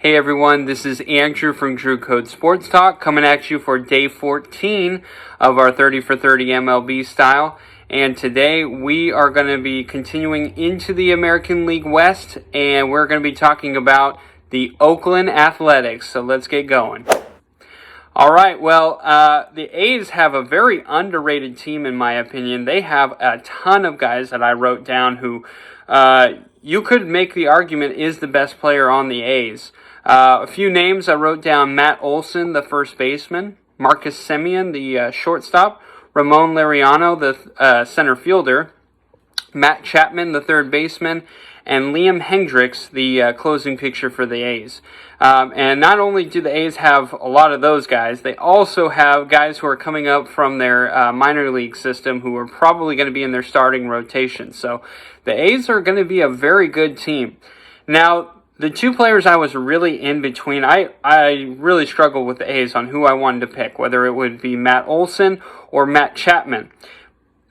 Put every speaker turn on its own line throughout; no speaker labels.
Hey everyone, this is Andrew from Drew Code Sports Talk coming at you for day 14 of our 30 for 30 MLB style. And today we are going to be continuing into the American League West, and we're going to be talking about the Oakland Athletics. So let's get going. All right, well, the A's have a very underrated team in my opinion. They have a ton of guys that I wrote down who you could make the argument is the best player on the A's. A few names I wrote down: Matt Olson, the first baseman; Marcus Semien, the shortstop; Ramon Laureano, the center fielder; Matt Chapman, the third baseman; and Liam Hendriks, the closing pitcher for the A's. And not only do the A's have a lot of those guys, they also have guys who are coming up from their minor league system who are probably going to be in their starting rotation. So the A's are going to be a very good team. Now, the two players I was really in between, I really struggled with the A's on who I wanted to pick, whether it would be Matt Olson or Matt Chapman.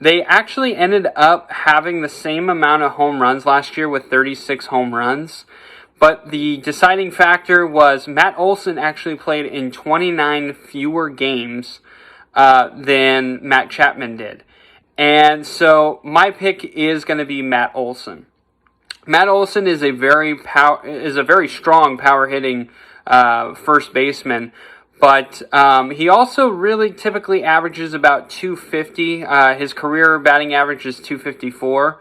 They actually ended up having the same amount of home runs last year with 36 home runs. But the deciding factor was Matt Olson actually played in 29 fewer games than Matt Chapman did. And so my pick is going to be Matt Olson. Matt Olson is a very strong power hitting first baseman, but he also really typically averages about 250. His career batting average is 254.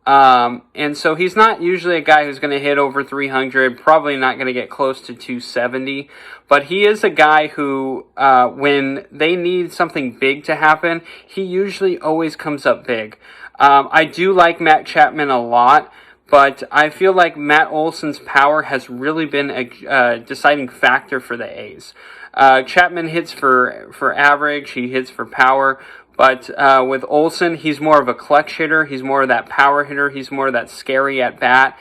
And so he's not usually a guy who's going to hit over 300, probably not going to get close to 270, but he is a guy who, when they need something big to happen, he usually always comes up big. I do like Matt Chapman a lot, but I feel like Matt Olson's power has really been a deciding factor for the A's. Chapman hits for average, he hits for power, but with Olson, he's more of a clutch hitter, he's more of that power hitter, he's more of that scary at bat.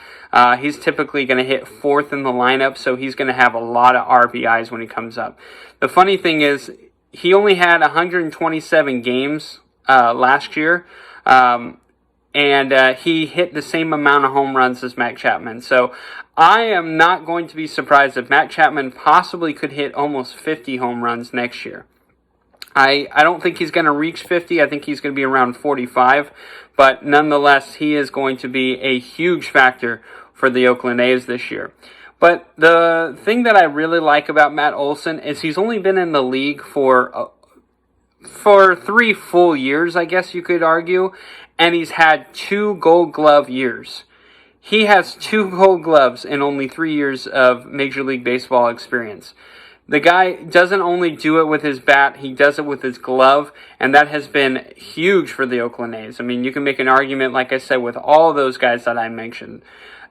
He's typically going to hit fourth in the lineup, so he's going to have a lot of RBIs when he comes up. The funny thing is, he only had 127 games last year, and he hit the same amount of home runs as Matt Chapman. So I am not going to be surprised if Matt Chapman possibly could hit almost 50 home runs next year. I don't think he's going to reach 50. I think he's going to be around 45. But nonetheless, he is going to be a huge factor for the Oakland A's this year. But the thing that I really like about Matt Olson is he's only been in the league for 3 full years, I guess you could argue, and he's had 2 Gold Glove years. He has 2 Gold Gloves in only 3 years of Major League Baseball experience. The guy doesn't only do it with his bat, he does it with his glove, and that has been huge for the Oakland A's. I mean, you can make an argument, like I said, with all those guys that I mentioned.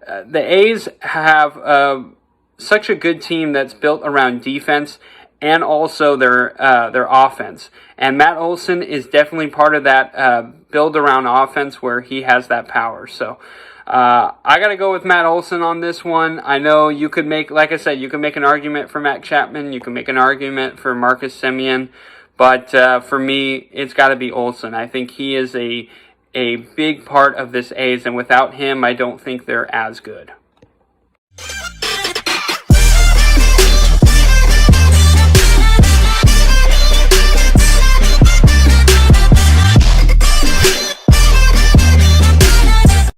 The A's have such a good team that's built around defense and also their offense. And Matt Olson is definitely part of that build around offense where he has that power. So I got to go with Matt Olson on this one. I know you could make, like I said, you can make an argument for Matt Chapman. You can make an argument for Marcus Semien. But for me, it's got to be Olson. I think he is a big part of this A's, and without him, I don't think they're as good.